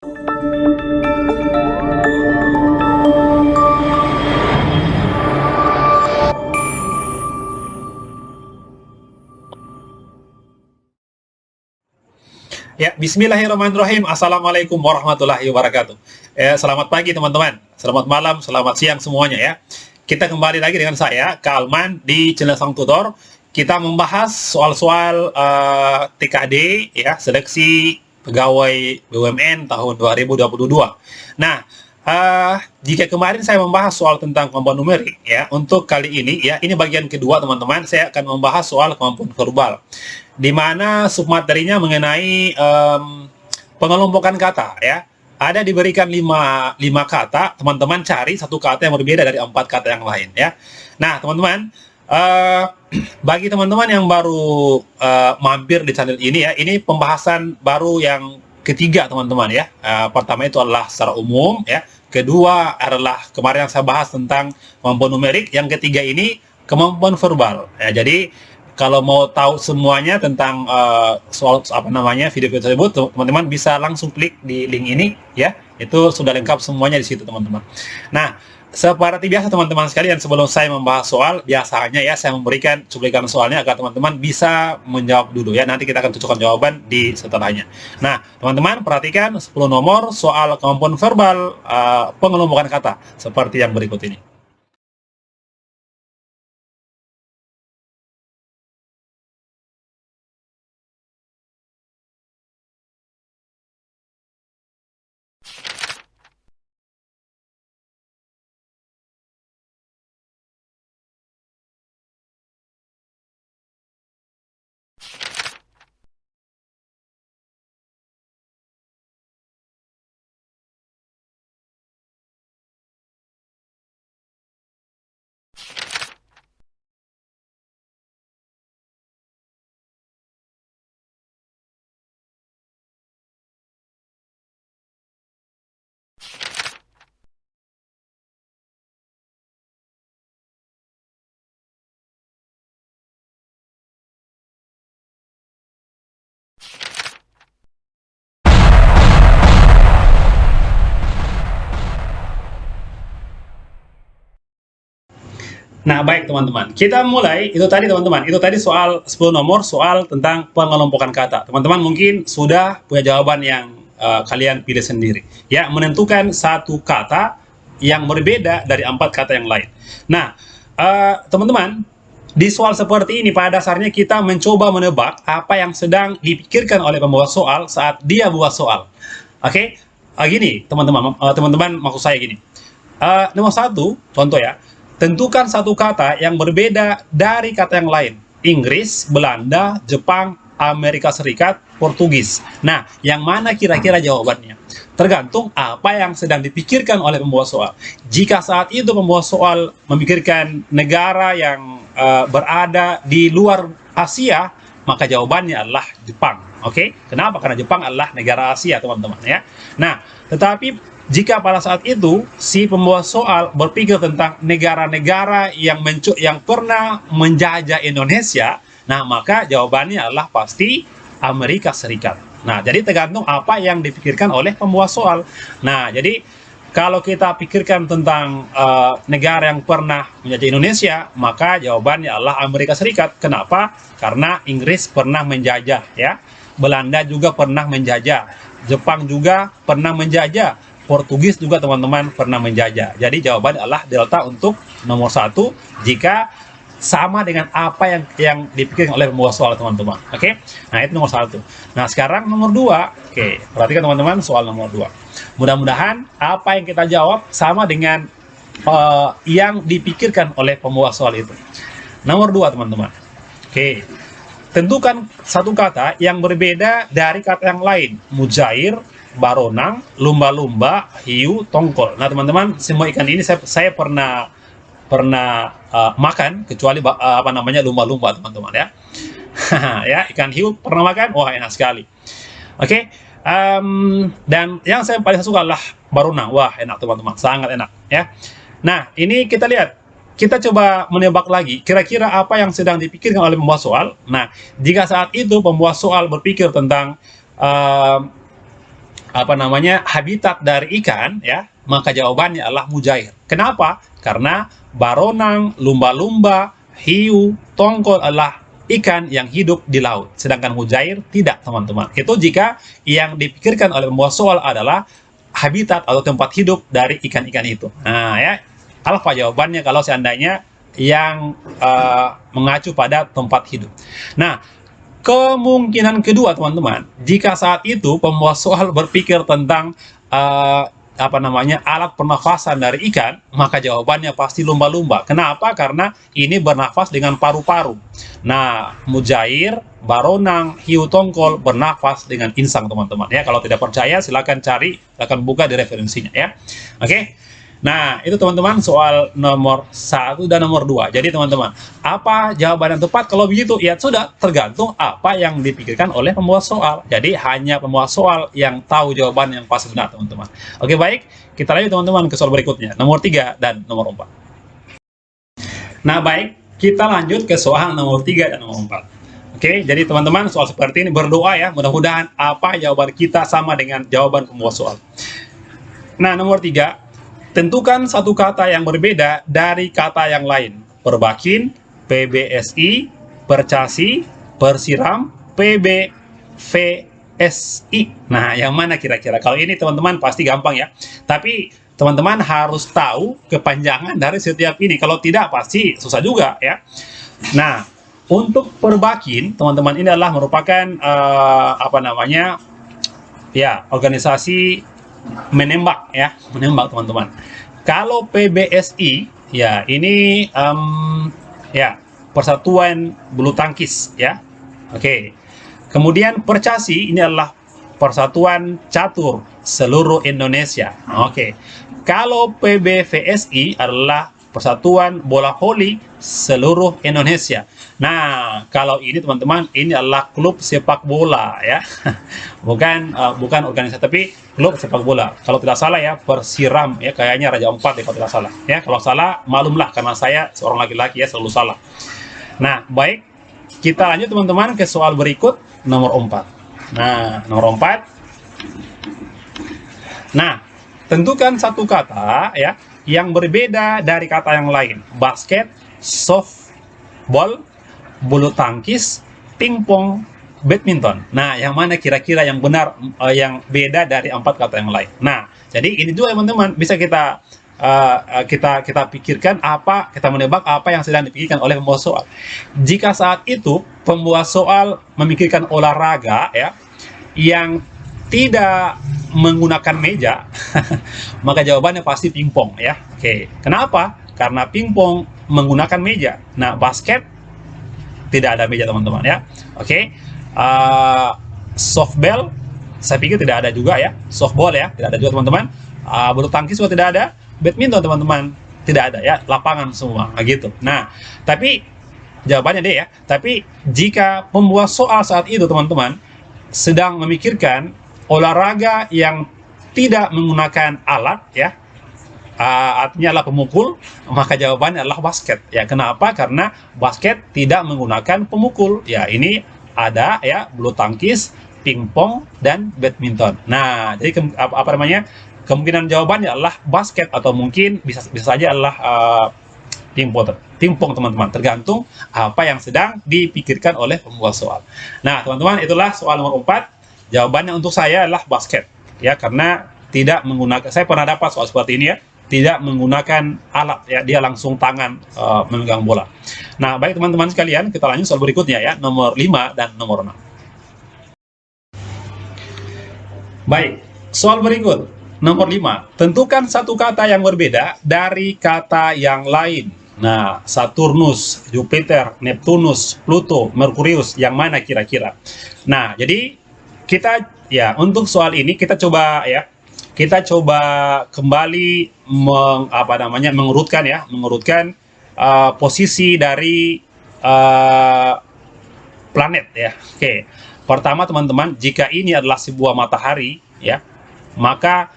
Ya, bismillahirrahmanirrahim. Assalamualaikum warahmatullahi wabarakatuh. Selamat pagi teman-teman. Selamat malam, selamat siang semuanya ya. Kita kembali lagi dengan saya, Kak Alman, di channel Sang Tutor. Kita membahas soal-soal TKD, ya, seleksi pegawai BUMN tahun 2022. Nah, jika kemarin saya membahas soal tentang kemampuan numerik, ya, untuk kali ini, ya, ini bagian kedua teman-teman, saya akan membahas soal kemampuan verbal, di mana submaterinya mengenai pengelompokan kata, ya. Ada diberikan lima kata, teman-teman cari satu kata yang berbeda dari 4 kata yang lain, ya. Nah, teman-teman, bagi teman-teman yang baru mampir di channel ini, ya, ini pembahasan baru yang ketiga, teman-teman, ya. Pertama itu adalah secara umum, ya. Kedua adalah kemarin yang saya bahas tentang kemampuan numerik. Yang ketiga ini kemampuan verbal, ya. Jadi kalau mau tahu semuanya tentang soal video-video tersebut, teman-teman bisa langsung klik di link ini, ya. Itu sudah lengkap semuanya di situ, teman-teman. Nah, seperti biasa teman-teman sekalian, sebelum saya membahas soal, biasanya ya saya memberikan cuplikan soalnya agar teman-teman bisa menjawab dulu, ya. Nanti kita akan cocokkan jawaban di setelahnya. Nah, teman-teman perhatikan 10 nomor soal kemampuan verbal pengelompokan kata seperti yang berikut ini. Nah, baik teman-teman, kita mulai. Itu tadi teman-teman, itu tadi soal 10 nomor soal tentang pengelompokan kata. Teman-teman mungkin sudah punya jawaban yang kalian pilih sendiri, ya, menentukan satu kata yang berbeda dari 4 kata yang lain. Nah, teman-teman, di soal seperti ini pada dasarnya kita mencoba menebak apa yang sedang dipikirkan oleh pembuat soal saat dia buat soal. Oke, gini teman-teman, teman-teman maksud saya gini. Nomor 1, contoh ya, tentukan satu kata yang berbeda dari kata yang lain. Inggris, Belanda, Jepang, Amerika Serikat, Portugis. Nah, yang mana kira-kira jawabannya? Tergantung apa yang sedang dipikirkan oleh pembuat soal. Jika saat itu pembuat soal memikirkan negara yang berada di luar Asia, maka jawabannya adalah Jepang. Oke? Kenapa? Karena Jepang adalah negara Asia, teman-teman, ya. Nah, tetapi jika pada saat itu si pembuat soal berpikir tentang negara-negara yang pernah menjajah Indonesia, nah maka jawabannya adalah pasti Amerika Serikat. Nah, jadi tergantung apa yang dipikirkan oleh pembuat soal. Nah, jadi kalau kita pikirkan tentang negara yang pernah menjajah Indonesia, maka jawabannya adalah Amerika Serikat. Kenapa? Karena Inggris pernah menjajah, ya. Belanda juga pernah menjajah. Jepang juga pernah menjajah. Portugis juga teman-teman pernah menjajah. Jadi jawaban adalah delta untuk nomor 1 jika sama dengan apa yang dipikirkan oleh pembuat soal, teman-teman. Oke? Nah, itu nomor 1. Nah, sekarang nomor 2. Oke, perhatikan teman-teman soal nomor 2. Mudah-mudahan apa yang kita jawab sama dengan yang dipikirkan oleh pembuat soal itu. Nomor 2, teman-teman. Oke. Tentukan satu kata yang berbeda dari kata yang lain. Mujair, baronang, lumba-lumba, hiu, tongkol. Nah, teman-teman, semua ikan ini saya pernah makan, kecuali lumba-lumba, teman-teman, ya. Ya, ikan hiu pernah makan, wah enak sekali. Oke, dan yang saya paling suka adalah baronang, wah enak teman-teman, sangat enak, ya. Nah, ini kita lihat. Kita coba menebak lagi, kira-kira apa yang sedang dipikirkan oleh pembuat soal. Nah, jika saat itu pembuat soal berpikir tentang habitat dari ikan, ya, maka jawabannya adalah mujair. Kenapa? Karena baronang, lumba-lumba, hiu, tongkol adalah ikan yang hidup di laut, sedangkan mujair tidak, teman-teman. Itu jika yang dipikirkan oleh pembuat soal adalah habitat atau tempat hidup dari ikan-ikan itu. Nah, ya, alfa jawabannya kalau seandainya yang mengacu pada tempat hidup. Nah, kemungkinan kedua, teman-teman, jika saat itu pembuat soal berpikir tentang alat pernafasan dari ikan, maka jawabannya pasti lumba-lumba. Kenapa? Karena ini bernafas dengan paru-paru. Nah, mujair, baronang, hiu tongkol bernafas dengan insang, teman-teman. Ya, kalau tidak percaya silakan cari, silakan buka di referensinya, ya. Oke. Nah, itu teman-teman soal nomor 1 dan nomor 2. Jadi teman-teman, apa jawaban yang tepat? Kalau begitu, ya sudah, tergantung apa yang dipikirkan oleh pembuat soal. Jadi hanya pembuat soal yang tahu jawaban yang pasti benar, teman-teman. Oke, baik. Kita lanjut, teman-teman, ke soal berikutnya. Nomor 3 dan nomor 4. Nah, baik. Kita lanjut ke soal nomor 3 dan nomor 4. Oke, jadi teman-teman, soal seperti ini berdoa ya. Mudah-mudahan apa jawaban kita sama dengan jawaban pembuat soal. Nah, nomor 3. Tentukan satu kata yang berbeda dari kata yang lain. Perbakin, PBSI, percasi, persiram, PBVSI. Nah, yang mana kira-kira? Kalau ini teman-teman pasti gampang ya. Tapi teman-teman harus tahu kepanjangan dari setiap ini. Kalau tidak pasti susah juga ya. Nah, untuk perbakin, teman-teman, ini adalah merupakan organisasi menembak ya, menembak, teman-teman. Kalau PBSI ya, ini Persatuan Bulu Tangkis ya. Oke. Kemudian percasi ini adalah Persatuan Catur seluruh Indonesia. Oke. Kalau PBVSI adalah Persatuan Bola Voli seluruh Indonesia. Nah, kalau ini teman-teman, ini adalah klub sepak bola ya. bukan organisasi, tapi klub sepak bola. Kalau tidak salah ya, Persiram ya, kayaknya Raja Ampat ya kalau tidak salah. Ya, kalau salah maklumlah karena saya seorang laki-laki ya, selalu salah. Nah, baik. Kita lanjut, teman-teman, ke soal berikut nomor 4. Nah, nomor 4. Nah, tentukan satu kata ya yang berbeda dari kata yang lain. Basket, softball, bulu tangkis, pingpong, badminton. Nah, yang mana kira-kira yang benar, yang beda dari 4 kata yang lain? Nah, jadi ini juga, teman-teman, bisa kita pikirkan kita menebak apa yang sedang dipikirkan oleh pembuat soal. Jika saat itu pembuat soal memikirkan olahraga ya yang tidak menggunakan meja, maka jawabannya pasti pingpong ya. Oke, kenapa? Karena pingpong menggunakan meja. Nah, basket tidak ada meja, teman-teman ya. Oke, softball saya pikir tidak ada juga ya. Softball ya, tidak ada juga, teman-teman. Bulu tangkis juga tidak ada. Badminton, teman-teman, tidak ada ya. Lapangan semua, gitu. Nah, tapi jawabannya deh ya. Tapi jika pembuat soal saat itu, teman-teman, sedang memikirkan olahraga yang tidak menggunakan alat ya, artinya adalah pemukul, maka jawabannya adalah basket ya. Kenapa? Karena basket tidak menggunakan pemukul ya. Ini ada ya bulu tangkis, pingpong, dan badminton. Nah, jadi kemungkinan jawabannya adalah basket, atau mungkin bisa saja adalah pingpong, teman-teman, tergantung apa yang sedang dipikirkan oleh pembuat soal. Nah, teman-teman, itulah soal nomor 4. Jawabannya untuk saya adalah basket ya, karena tidak menggunakan, saya pernah dapat soal seperti ini ya, tidak menggunakan alat ya, dia langsung tangan memegang bola. Nah, baik teman-teman sekalian, kita lanjut soal berikutnya ya, nomor 5 dan nomor 6. Baik, soal berikut nomor 5. Tentukan satu kata yang berbeda dari kata yang lain. Nah, Saturnus, Jupiter, Neptunus, Pluto, Merkurius, yang mana kira-kira? Nah, jadi kita ya, untuk soal ini kita coba kembali mengurutkan posisi dari planet ya. Oke. Pertama, teman-teman, jika ini adalah sebuah matahari ya, maka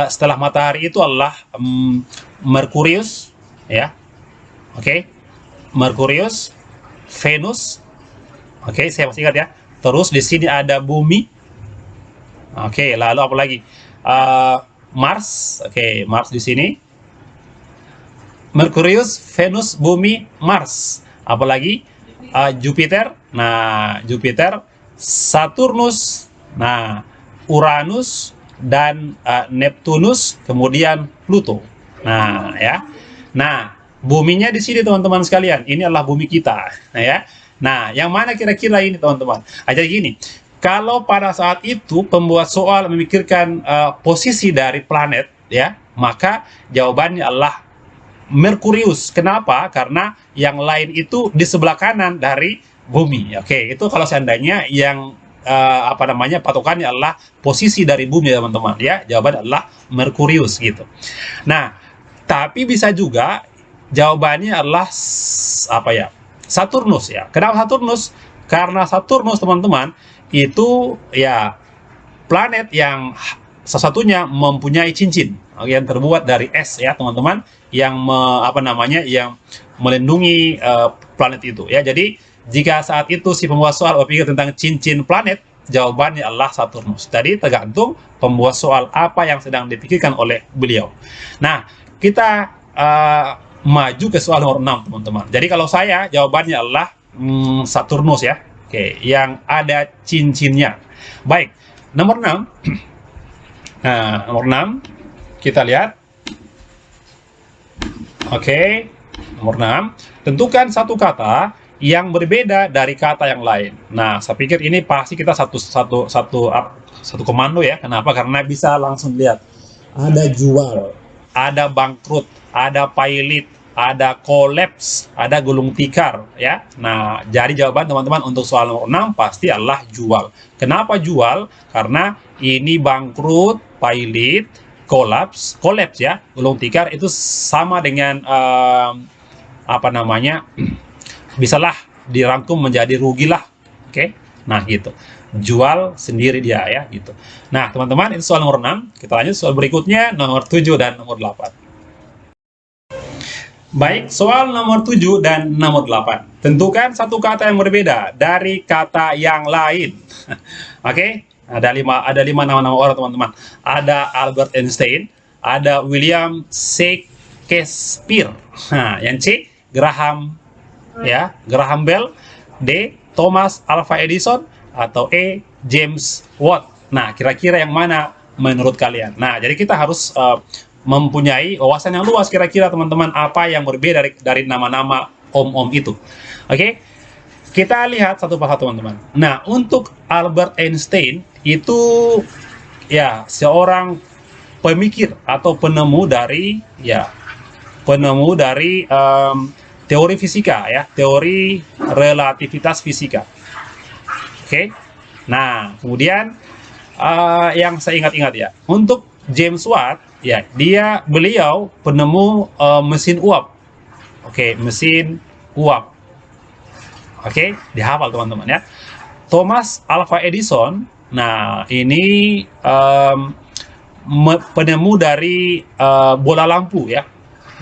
setelah matahari itu adalah Merkurius ya. Oke. Merkurius, Venus. Oke, saya masih ingat ya. Terus di sini ada bumi, Oke, lalu apa lagi? Eh, Mars. Oke, Mars di sini. Merkurius, Venus, Bumi, Mars. Apalagi Jupiter. Nah, Jupiter, Saturnus, nah Uranus dan Neptunus, kemudian Pluto. Nah, ya. Nah, buminya di sini teman-teman sekalian. Ini adalah bumi kita, nah ya. Nah, yang mana kira-kira ini teman-teman? Jadi gini, kalau pada saat itu pembuat soal memikirkan posisi dari planet, ya, maka jawabannya adalah Merkurius. Kenapa? Karena yang lain itu di sebelah kanan dari bumi. Oke, itu kalau seandainya yang apa namanya patokannya adalah posisi dari bumi, teman-teman, ya. Jawaban adalah Merkurius gitu. Nah, tapi bisa juga jawabannya adalah apa ya? Saturnus, ya. Kenapa Saturnus? Karena Saturnus, teman-teman, itu ya planet yang salah satunya mempunyai cincin yang terbuat dari es, ya teman-teman, yang apa namanya yang melindungi planet itu, ya. Jadi jika saat itu si pembuat soal berpikir tentang cincin planet, jawabannya adalah Saturnus. Jadi tergantung pembuat soal apa yang sedang dipikirkan oleh beliau. Nah, kita maju ke soal nomor 6, teman-teman. Jadi kalau saya jawabannya adalah Saturnus, ya. Oke, yang ada cincinnya. Baik, nomor 6. Nah, nomor 6 kita lihat. Oke, nomor 6. Tentukan satu kata yang berbeda dari kata yang lain. Nah, saya pikir ini pasti kita satu komando, ya. Kenapa? Karena bisa langsung lihat. Ada jual, ada bangkrut, ada pailit, ada kolaps, ada gulung tikar, ya. Nah, jadi jawaban teman-teman untuk soal nomor 6 pasti adalah jual. Kenapa jual? Karena ini bangkrut, pailit, kolaps, ya, gulung tikar itu sama dengan apa namanya? Bisalah dirangkum menjadi rugilah. Oke. Nah, gitu. Jual sendiri dia, ya, gitu. Nah, teman-teman, itu soal nomor 6. Kita lanjut soal berikutnya, nomor 7 dan nomor 8. Baik, soal nomor 7 dan nomor 8. Tentukan satu kata yang berbeda dari kata yang lain. Oke, ada lima nama-nama orang, teman-teman. Ada Albert Einstein, ada William Shakespeare. Nah, yang C, Graham, ya, Graham Bell. D, Thomas Alva Edison. Atau E, James Watt. Nah, kira-kira yang mana menurut kalian? Nah, jadi kita harus mempunyai wawasan yang luas kira-kira, teman-teman, apa yang berbeda dari nama-nama om-om itu. Oke, kita lihat satu persatu, teman-teman. Nah, untuk Albert Einstein itu ya seorang pemikir atau penemu dari teori fisika, ya, teori relativitas fisika. Oke. Nah, kemudian yang saya ingat-ingat, ya, untuk James Watt, ya, beliau penemu mesin uap. Oke, mesin uap. Oke, dihafal, teman-teman, ya. Thomas Alva Edison, nah ini penemu dari bola lampu, ya.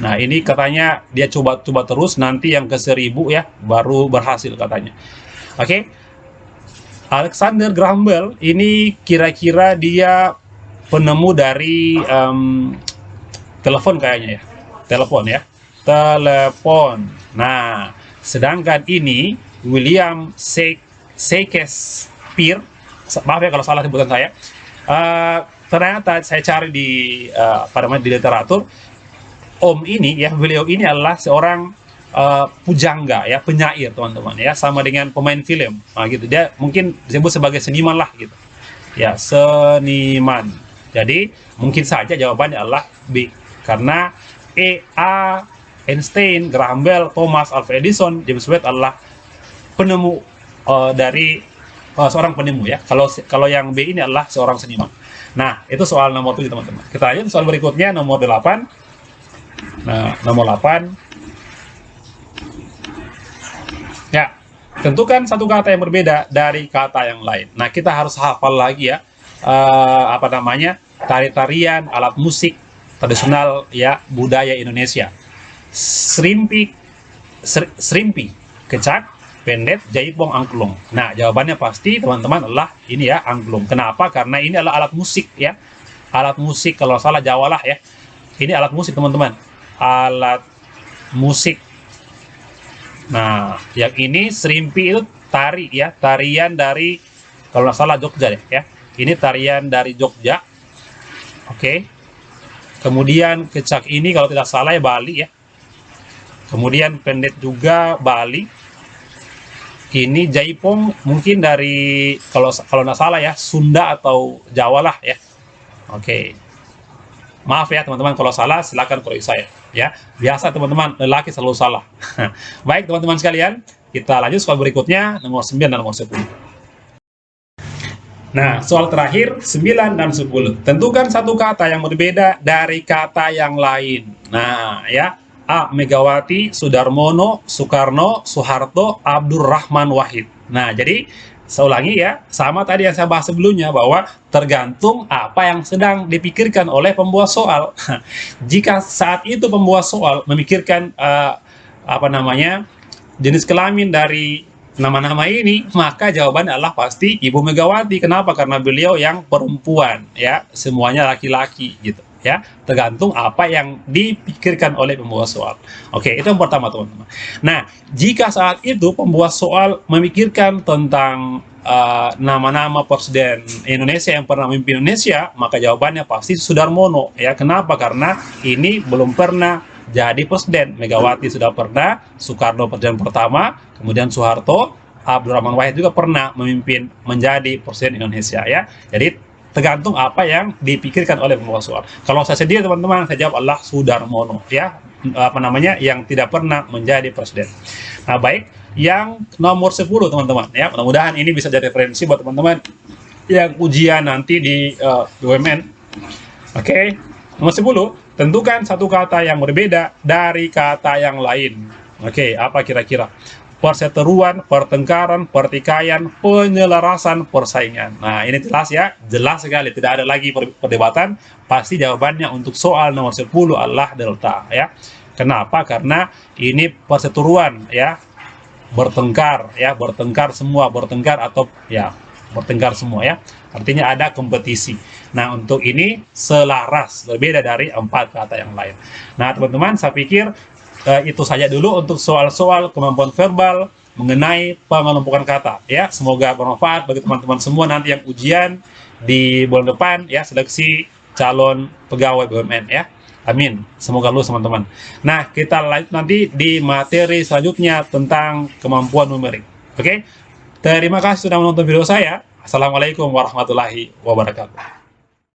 Nah, ini katanya dia coba terus, nanti yang ke-1000, ya, baru berhasil katanya. Oke. Alexander Graham Bell ini kira-kira dia penemu dari telepon kayaknya, ya. Telepon, ya. Telepon. Nah, sedangkan ini William Shakespeare, maaf ya kalau salah sebutan saya. Ternyata saya cari di di literatur, beliau ini adalah seorang pujangga, ya, penyair, teman-teman, ya, sama dengan pemain film. Nah, gitu, dia mungkin disebut sebagai seniman lah, gitu, ya, seniman. Jadi mungkin saja jawabannya adalah B, karena Einstein, Graham Bell, Thomas Alva Edison, James Watt adalah penemu dari seorang penemu, ya. Kalau yang B ini adalah seorang seniman. Nah, itu soal nomor 7, teman-teman. Kita lanjut soal berikutnya, nomor 8. Nah, nomor 8. Ya, tentukan satu kata yang berbeda dari kata yang lain. Nah, kita harus hafal lagi, ya, tari-tarian, alat musik tradisional, ya, budaya Indonesia. Serimpi, kecak, pendet, jaipong, angklung. Nah, jawabannya pasti teman-teman adalah ini ya, angklung. Kenapa? Karena ini adalah alat musik ya. Alat musik, kalau salah Jawa lah ya. Ini alat musik teman-teman. Alat musik. Nah, yang ini serimpi itu tari ya. Tarian dari, kalau nggak salah Jogja deh ya. Ini tarian dari Jogja. Oke. Kemudian kecak ini kalau tidak salah ya Bali ya. Kemudian pendet juga Bali. Ini jaipong mungkin dari, kalau nggak salah ya, Sunda atau Jawa lah ya. Oke. Maaf ya teman-teman kalau salah, silakan koreksi saya ya. Biasa teman-teman, lelaki selalu salah. Baik teman-teman sekalian, kita lanjut soal berikutnya, nomor 9 dan nomor 10. Nah, soal terakhir 9 dan 10. Tentukan satu kata yang berbeda dari kata yang lain. Nah, ya. A. Megawati, Sudarmono, Soekarno, Soeharto, Abdurrahman Wahid. Nah, jadi saya ulangi ya, sama tadi yang saya bahas sebelumnya, bahwa tergantung apa yang sedang dipikirkan oleh pembuat soal. Jika saat itu pembuat soal memikirkan jenis kelamin dari nama-nama ini, maka jawabannya adalah pasti Ibu Megawati. Kenapa? Karena beliau yang perempuan ya, semuanya laki-laki gitu ya, tergantung apa yang dipikirkan oleh pembuat soal. Oke, itu yang pertama teman-teman. Nah, jika saat itu pembuat soal memikirkan tentang nama-nama presiden Indonesia yang pernah memimpin Indonesia, maka jawabannya pasti Sudarmono ya. Kenapa? Karena ini belum pernah jadi presiden. Megawati sudah pernah, Soekarno presiden pertama, kemudian Soeharto, Abdurrahman Wahid juga pernah memimpin menjadi presiden Indonesia ya. Jadi tergantung apa yang dipikirkan oleh pembuat soal. Kalau saya sendiri teman-teman, saya jawab Allah Sudarmono ya, yang tidak pernah menjadi presiden. Nah, baik, yang nomor 10 teman-teman ya, mudah-mudahan ini bisa jadi referensi buat teman-teman yang ujian nanti di BUMN. Oke, nomor 10, tentukan satu kata yang berbeda dari kata yang lain. Oke, apa kira-kira? Perseteruan, pertengkaran, pertikaian, penyelarasan, persaingan. Nah, ini jelas ya, jelas sekali, tidak ada lagi perdebatan. Pasti jawabannya untuk soal nomor 10 adalah delta ya. Kenapa? Karena ini perseteruan ya, bertengkar ya, bertengkar semua, bertengkar atau ya, bertengkar semua ya. Artinya ada kompetisi. Nah, untuk ini selaras, berbeda dari 4 kata yang lain. Nah, teman-teman, saya pikir itu saja dulu untuk soal-soal kemampuan verbal mengenai pengelompokan kata ya. Semoga bermanfaat bagi teman-teman semua nanti yang ujian di bulan depan ya, seleksi calon pegawai BUMN ya. Amin, semoga lulus teman-teman. Nah, kita lanjut nanti di materi selanjutnya tentang kemampuan numerik. Oke, terima kasih sudah menonton video saya. Assalamualaikum warahmatullahi wabarakatuh.